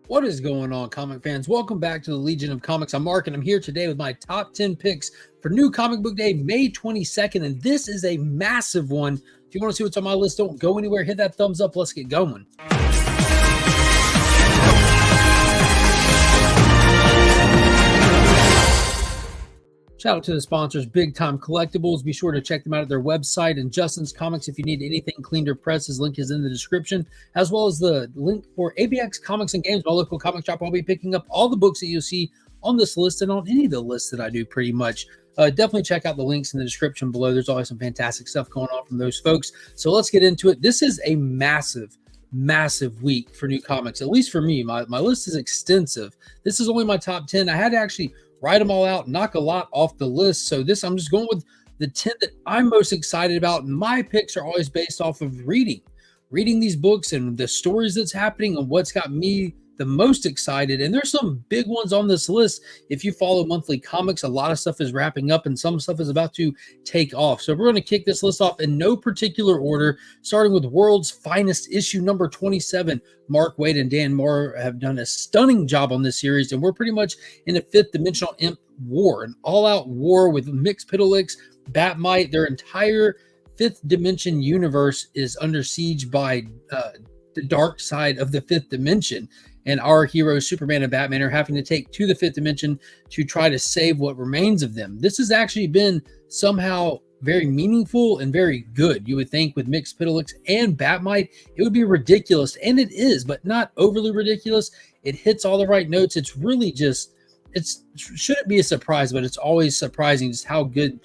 What is going on, comic fans? Welcome back to the Legion of Comics. I'm Mark, and I'm here today with my top 10 picks for New Comic Book Day, May 22nd, and this is a massive one. If you want to see what's on my list, don't go anywhere. Hit that thumbs up. Let's get going. Shout out to the sponsors, Big Time Collectibles. Be sure to check them out at their website, and Justin's Comics. If you need anything cleaned or pressed, his link is in the description, as well as the link for ABX Comics and Games, my local comic shop. I'll be picking up all the books that you'll see on this list and on any of the lists that I do pretty much. Definitely check out the links in the description below. There's always some fantastic stuff going on from those folks. So let's get into it. This is a massive week for new comics, at least for me. My list is extensive. This is only my top 10. I had to actually write them all out, knock a lot off the list. So I'm just going with the 10 that I'm most excited about. And my picks are always based off of reading these books and the stories that's happening and what's got me the most excited. And there's some big ones on this list. If you follow monthly comics, a lot of stuff is wrapping up and some stuff is about to take off. So we're going to kick this list off in no particular order, starting with World's Finest, issue number 27. Mark Waid and Dan Moore have done a stunning job on this series, and we're pretty much in a fifth dimensional imp war, an all-out war with Mxyzptlk, Batmite. Their entire fifth dimension universe is under siege by the dark side of the fifth dimension. And our heroes, Superman and Batman, are having to take to the fifth dimension to try to save what remains of them. This has actually been somehow very meaningful and very good. You would think with Mxyzptlk and Batmite, it would be ridiculous. And it is, but not overly ridiculous. It hits all the right notes. It's really just, it shouldn't be a surprise, but it's always surprising just how good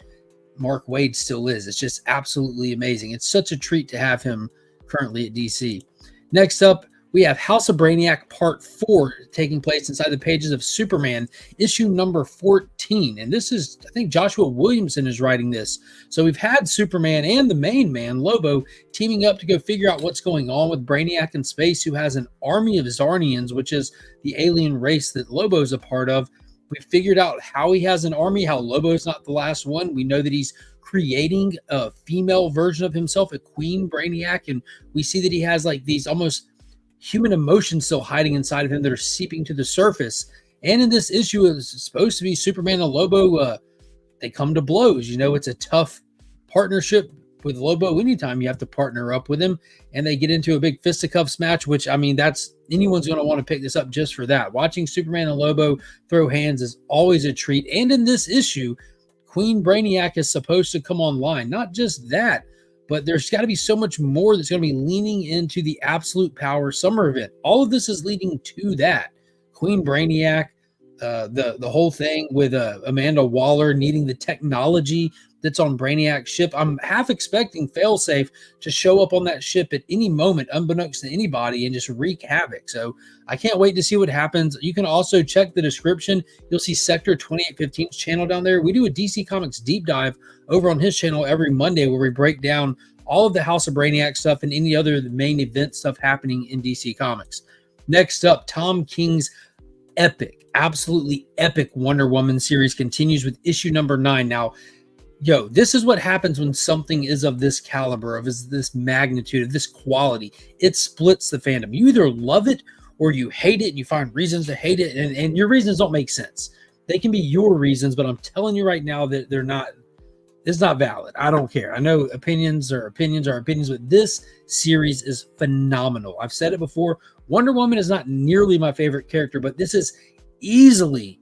Mark Waid still is. It's just absolutely amazing. It's such a treat to have him currently at DC. Next up, we have House of Brainiac Part 4 taking place inside the pages of Superman, issue number 14. And this is, I think Joshua Williamson is writing this. So we've had Superman and the main man, Lobo, teaming up to go figure out what's going on with Brainiac in space, who has an army of Zarnians, which is the alien race that Lobo's a part of. We figured out how he has an army, how Lobo's not the last one. We know that he's creating a female version of himself, a Queen Brainiac, and we see that he has like these almost human emotions still hiding inside of him that are seeping to the surface. And in this issue, it's supposed to be Superman and Lobo. They come to blows. You know, it's a tough partnership with Lobo. Anytime you have to partner up with him, and they get into a big fisticuffs match, which, I mean, that's anyone's going to want to pick this up just for that. Watching Superman and Lobo throw hands is always a treat. And in this issue, Queen Brainiac is supposed to come online. Not just that, but there's got to be so much more that's going to be leaning into the Absolute Power summer event. All of this is leading to that. Queen Brainiac, the whole thing with Amanda Waller needing the technology that's on Brainiac's ship. I'm half expecting Failsafe to show up on that ship at any moment, unbeknownst to anybody, and just wreak havoc. So I can't wait to see what happens. You can also check the description. You'll see Sector 2815's channel down there. We do a DC Comics deep dive over on his channel every Monday where we break down all of the House of Brainiac stuff and any other main event stuff happening in DC Comics. Next up, Tom King's absolutely epic Wonder Woman series continues with issue number 9. Now, this is what happens when something is of this caliber, of this magnitude, of this quality. It splits the fandom. You either love it or you hate it, and you find reasons to hate it, and your reasons don't make sense. They can be your reasons, but I'm telling you right now that it's not valid. I don't care. I know opinions are opinions, but this series is phenomenal. I've said it before. Wonder Woman is not nearly my favorite character, but this is easily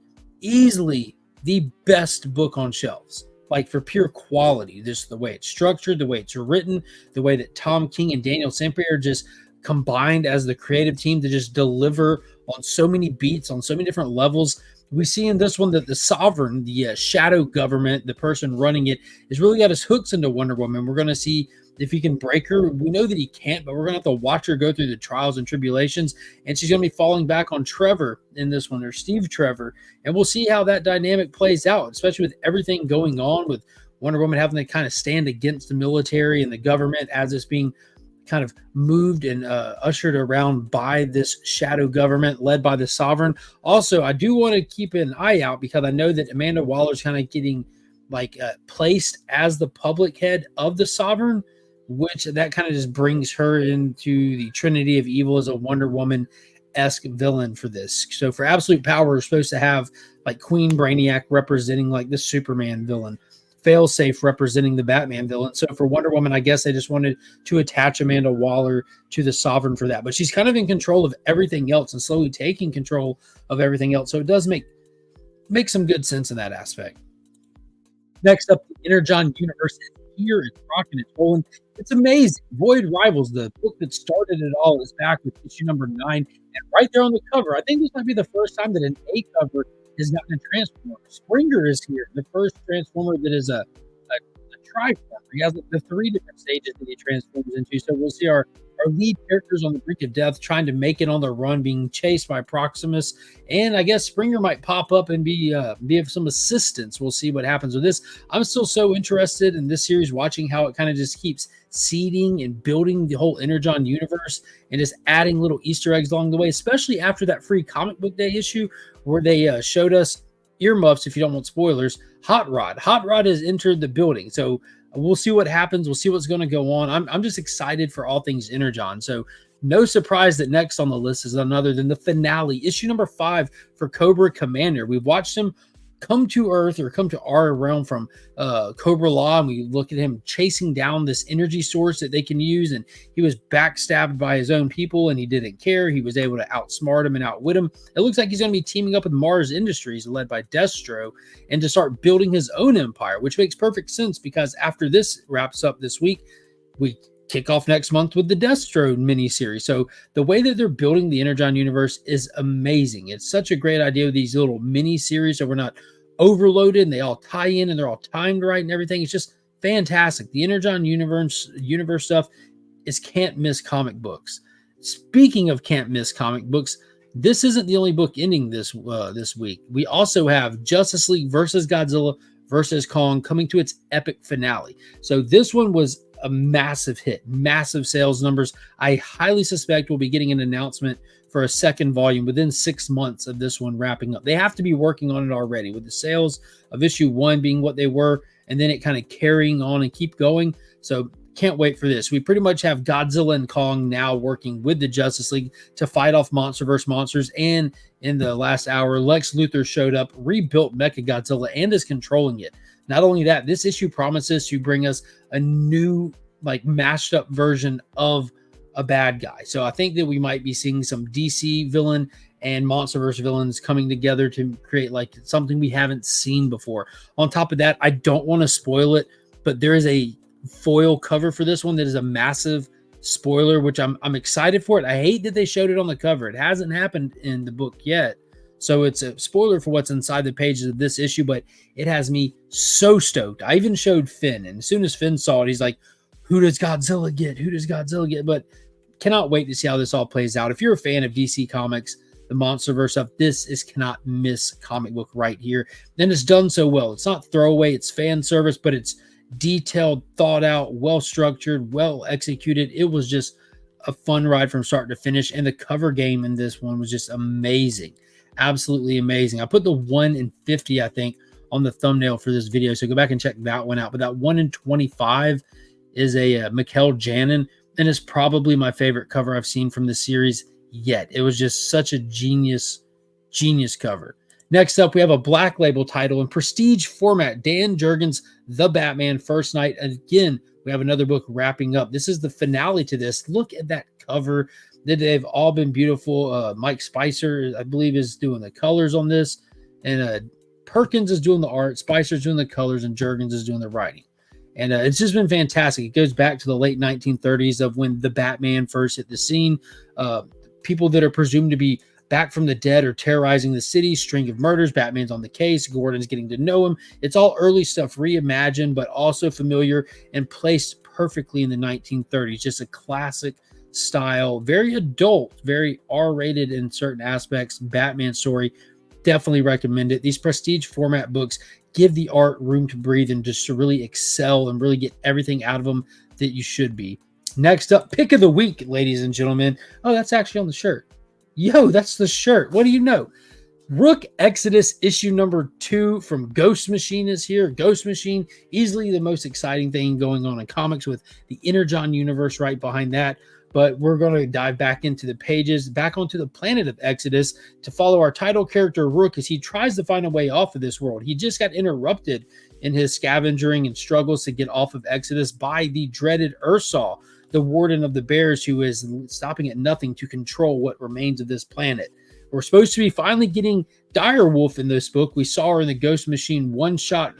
the best book on shelves. Like, for pure quality, just the way it's structured, the way it's written, the way that Tom King and Daniel Sampere are just combined as the creative team to just deliver on so many beats, on so many different levels. We see in this one that the Sovereign, the shadow government, the person running it, has really got his hooks into Wonder Woman. We're going to see if he can break her. We know that he can't, but we're going to have to watch her go through the trials and tribulations, and she's going to be falling back on Trevor in this one, or Steve Trevor, and we'll see how that dynamic plays out, especially with everything going on with Wonder Woman having to kind of stand against the military and the government as it's being kind of moved and ushered around by this shadow government led by the Sovereign. Also, I do want to keep an eye out because I know that Amanda Waller's kind of getting placed as the public head of the Sovereign, which that kind of just brings her into the Trinity of Evil as a Wonder Woman esque villain for this. So for Absolute Power, we're supposed to have like Queen Brainiac representing like the Superman villain, Failsafe representing the Batman villain. So for Wonder Woman, I guess they just wanted to attach Amanda Waller to the Sovereign for that. But she's kind of in control of everything else and slowly taking control of everything else. So it does make some good sense in that aspect. Next up, the Energon universe is here. It's rocking, it's rolling. It's amazing. Void Rivals, the book that started it all, is back with issue number 9. And right there on the cover, I think this might be the first time that an A cover has gotten a Transformer. Springer is here, the first Transformer that is a Triformer. He has the 3 different stages that he transforms into. So we'll see our lead characters on the brink of death trying to make it on the run, being chased by Proximus. And I guess Springer might pop up and be of some assistance. We'll see what happens with this. I'm still so interested in this series, watching how it kind of just keeps seeding and building the whole Energon universe and just adding little Easter eggs along the way, especially after that free comic book day issue where they showed us earmuffs, if you don't want spoilers. Hot Rod has entered the building. So we'll see what happens. We'll see what's going to go on. I'm just excited for all things Energon. So no surprise that next on the list is none other than the finale, issue number 5 for Cobra Commander. We've watched him come to Earth, or come to our realm from Cobra Law, and we look at him chasing down this energy source that they can use, and he was backstabbed by his own people, and he didn't care. He was able to outsmart him and outwit him. It looks like he's going to be teaming up with Mars Industries, led by Destro, and to start building his own empire, which makes perfect sense because after this wraps up this week, we kick off next month with the Destro miniseries. So the way that they're building the Energon universe is amazing. It's such a great idea with these little mini series, so we're not overloaded and they all tie in and they're all timed right and everything. It's just fantastic. The Energon universe stuff is can't miss comic books. Speaking of can't miss comic books, this isn't the only book ending this week. We also have Justice League versus Godzilla versus Kong coming to its epic finale. So this one was a massive hit, massive sales numbers. I highly suspect we'll be getting an announcement for a second volume within 6 months of this one wrapping up. They have to be working on it already, with the sales of issue 1 being what they were, and then it kind of carrying on and keep going. So can't wait for this. We pretty much have Godzilla and Kong now working with the Justice League to fight off MonsterVerse monsters. And in the last hour, Lex Luthor showed up, rebuilt Mechagodzilla, and is controlling it. Not only that, this issue promises to bring us a new, like, mashed up version of a bad guy. So I think that we might be seeing some DC villain and MonsterVerse villains coming together to create like something we haven't seen before. On top of that, I don't want to spoil it, but there is a foil cover for this one that is a massive spoiler, which I'm excited for it. I hate that they showed it on the cover. It hasn't happened in the book yet. So it's a spoiler for what's inside the pages of this issue, but it has me so stoked. I even showed Finn, and as soon as Finn saw it, he's like, who does Godzilla get? Who does Godzilla get? But cannot wait to see how this all plays out. If you're a fan of DC Comics, the MonsterVerse stuff, this is cannot miss comic book right here. And it's done so well. It's not throwaway, it's fan service, but it's detailed, thought out, well structured, well executed. It was just a fun ride from start to finish, and the cover game in this one was just amazing. Absolutely amazing. I put the 1 in 50, I think, on the thumbnail for this video, so go back and check that one out. But that 1 in 25 is a Mikkel Janin, and it's probably my favorite cover I've seen from the series yet. It was just such a genius cover. Next up, we have a Black Label title in prestige format, Dan Jurgens' The Batman First Night. Again, we have another book wrapping up. This is the finale to this. Look at that cover. They've all been beautiful. Mike Spicer, I believe, is doing the colors on this, and Perkins is doing the art, Spicer's doing the colors, and Jurgens is doing the writing. And it's just been fantastic. It goes back to the late 1930s of when the Batman first hit the scene. People that are presumed to be back from the dead are terrorizing the city, string of murders, Batman's on the case, Gordon's getting to know him. It's all early stuff, reimagined, but also familiar and placed perfectly in the 1930s. Just a classic style, very adult, very R-rated in certain aspects, Batman story. Definitely recommend it. These prestige format books give the art room to breathe and just to really excel and really get everything out of them that you should be. Next up, pick of the week, ladies and gentlemen. Oh, that's actually on the shirt. Yo, that's the shirt. What do you know? Rook Exodus issue number 2 from Ghost Machine is here. Ghost Machine, easily the most exciting thing going on in comics, with the Energon universe right behind that. but we're going to dive back into the pages, back onto the planet of Exodus to follow our title character Rook as he tries to find a way off of this world. He just got interrupted in his scavenging and struggles to get off of Exodus by the dreaded Ursal, the warden of the bears, who is stopping at nothing to control what remains of this planet. We're supposed to be finally getting Direwolf in this book. We saw her in the Ghost Machine one-shot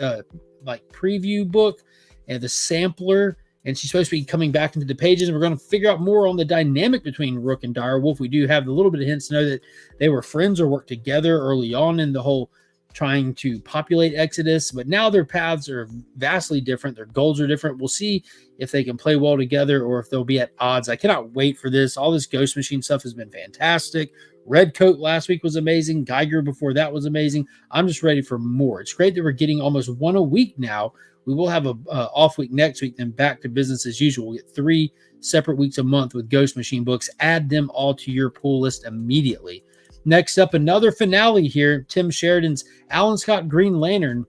like preview book and the sampler, and she's supposed to be coming back into the pages, and we're going to figure out more on the dynamic between Rook and Direwolf. We do have a little bit of hints to know that they were friends or worked together early on in the whole trying to populate Exodus, but now their paths are vastly different. Their goals are different. We'll see if they can play well together or if they'll be at odds. I cannot wait for this. All this Ghost Machine stuff has been fantastic. Red Coat last week was amazing. Geiger before that was amazing. I'm just ready for more. It's great that we're getting almost one a week now. We will have a off week next week, then back to business as usual. We'll get 3 separate weeks a month with Ghost Machine books. Add them all to your pull list immediately. Next up, another finale here, Tim Sheridan's Alan Scott Green Lantern,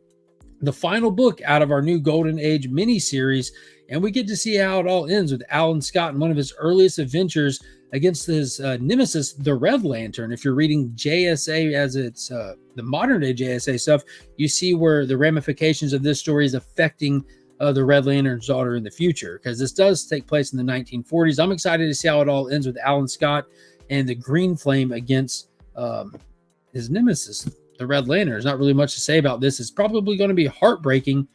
the final book out of our new Golden Age miniseries, and we get to see how it all ends with Alan Scott in one of his earliest adventures against his nemesis, the Red Lantern. If you're reading JSA as it's the modern day JSA stuff, you see where the ramifications of this story is affecting the Red Lantern's daughter in the future, because this does take place in the 1940s. I'm excited to see how it all ends with Alan Scott and the Green Flame against his nemesis, the Red Lantern. There's not really much to say about this. It's probably going to be heartbreaking,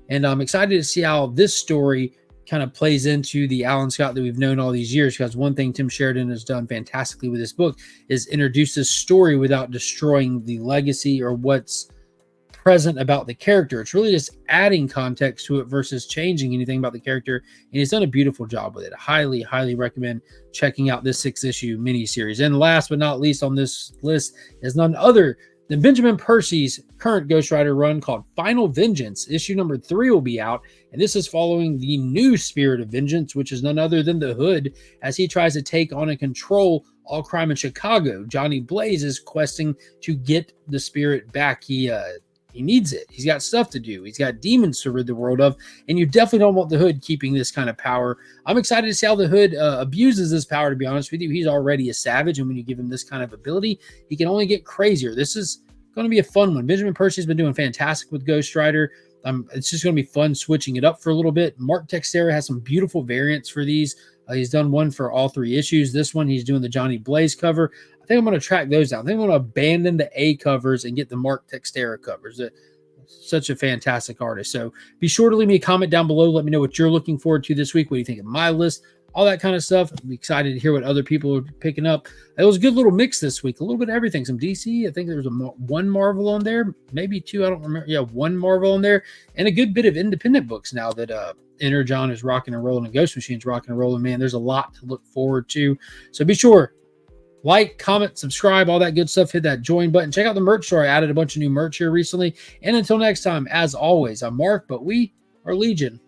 and I'm excited to see how this story kind of plays into the Alan Scott that we've known all these years, because one thing Tim Sheridan has done fantastically with this book is introduce this story without destroying the legacy or what's present about the character. It's really just adding context to it versus changing anything about the character, and he's done a beautiful job with it. Highly, highly recommend checking out this 6-issue miniseries. And last but not least on this list is none other than Benjamin Percy's current Ghost Rider run called Final Vengeance. Issue number 3 will be out, and this is following the new Spirit of Vengeance, which is none other than the Hood, as he tries to take on and control all crime in Chicago. Johnny Blaze is questing to get the Spirit back. He needs it. He's got stuff to do. He's got demons to rid the world of, and you definitely don't want the Hood keeping this kind of power. I'm excited to see how the Hood abuses this power, to be honest with you. He's already a savage, and when you give him this kind of ability, he can only get crazier. This is going to be a fun one. Benjamin Percy's been doing fantastic with Ghost Rider. It's just going to be fun switching it up for a little bit. Mark Texeira has some beautiful variants for these. He's done one for all 3 issues. This one, he's doing the Johnny Blaze cover. I think I'm going to track those down. I think I'm going to abandon the A covers and get the Mark Texeira covers. Such a fantastic artist. So be sure to leave me a comment down below. Let me know what you're looking forward to this week. What do you think of my list? All that kind of stuff. I'm excited to hear what other people are picking up. It was a good little mix this week. A little bit of everything. Some DC. I think there was one Marvel on there. Maybe 2. I don't remember. Yeah, 1 Marvel on there. And a good bit of independent books now that Energon is rocking and rolling and Ghost Machine's rocking and rolling. Man, there's a lot to look forward to. So be sure, like, comment, subscribe, all that good stuff. Hit that join button. Check out the merch store. I added a bunch of new merch here recently. And until next time, as always, I'm Mark, but we are Legion.